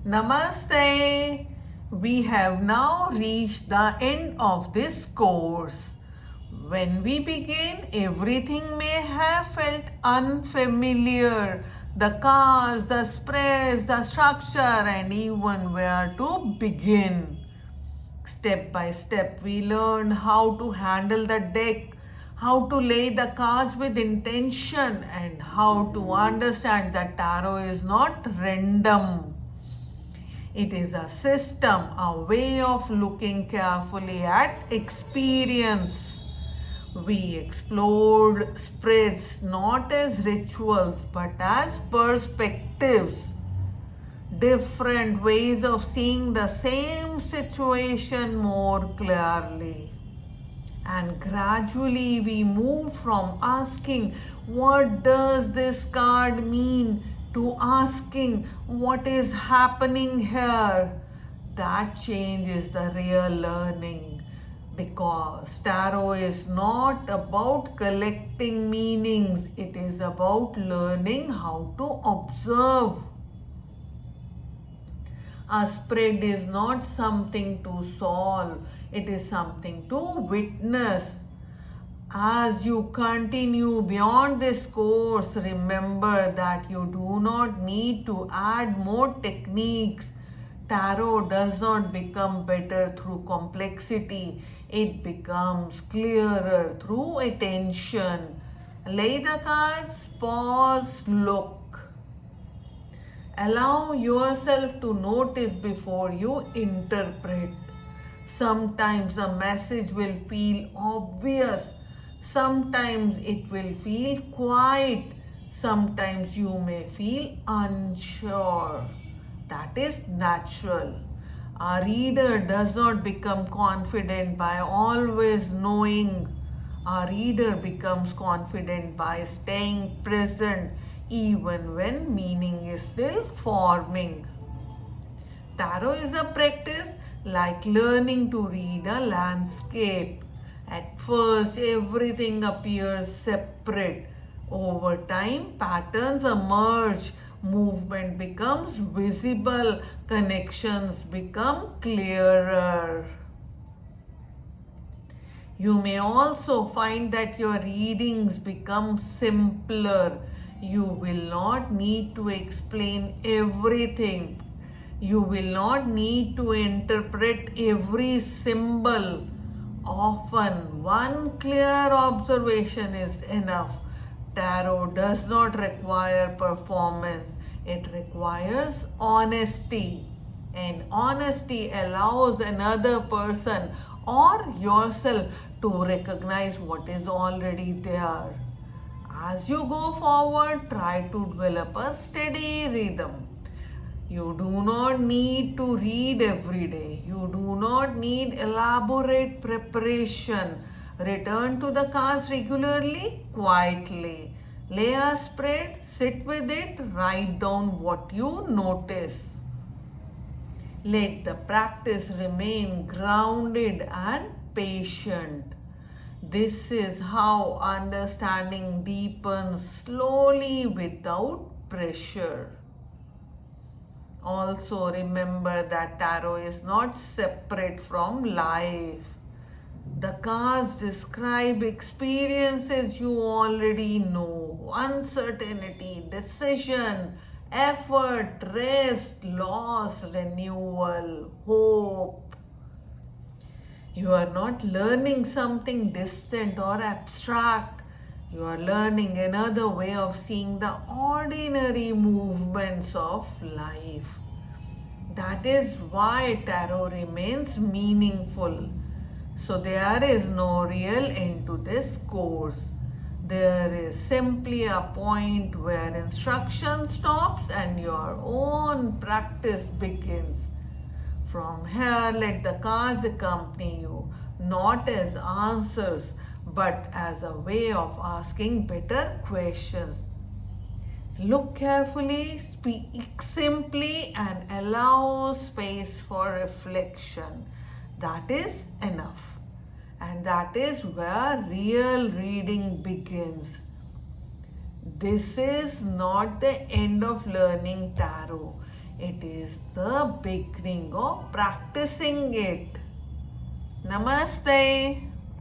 Namaste. We have now reached the end of this course. When we begin, everything may have felt unfamiliar. The cards, the spreads, the structure, and even where to begin. Step by step, we learn how to handle the deck, how to lay the cards with intention, and how to understand that tarot is not random. It is a system, a way of looking carefully at experience. We explored spreads not as rituals but as perspectives, different ways of seeing the same situation more clearly. And gradually we move from asking, what does this card mean, to asking, what is happening here? That change is the real learning, because tarot is not about collecting meanings, it is about learning how to observe. A spread is not something to solve, it is something to witness. As you continue beyond this course, remember that you do not need to add more techniques. Tarot does not become better through complexity, it becomes clearer through attention. Lay the cards, pause, look. Allow yourself to notice before you interpret. Sometimes a message will feel obvious, sometimes it will feel quiet, sometimes you may feel unsure. That is natural. A reader does not become confident by always knowing. A reader becomes confident by staying present even when meaning is still forming. Tarot is a practice like learning to read a landscape. At first, everything appears separate. Over time, patterns emerge, movement becomes visible, connections become clearer. You may also find that your readings become simpler. You will not need to explain everything. You will not need to interpret every symbol. Often, one clear observation is enough. Tarot does not require performance, it requires honesty. And honesty allows another person or yourself to recognize what is already there. As you go forward, try to develop a steady rhythm. You do not need to read every day. You do not need elaborate preparation. Return to the cards regularly, quietly. Lay a spread, sit with it, write down what you notice. Let the practice remain grounded and patient. This is how understanding deepens slowly without pressure. Also, remember that tarot is not separate from life. The cards describe experiences you already know: uncertainty, decision, effort, rest, loss, renewal, hope. You are not learning something distant or abstract. You are learning another way of seeing the ordinary movements of life. That is why tarot remains meaningful. So there is no real end to this course. There is simply a point where instruction stops and your own practice begins. From here, let the cards accompany you, not as answers, but as a way of asking better questions. Look carefully, speak simply, and allow space for reflection. That is enough. And that is where real reading begins. This is not the end of learning tarot. It is the beginning of practicing it. Namaste.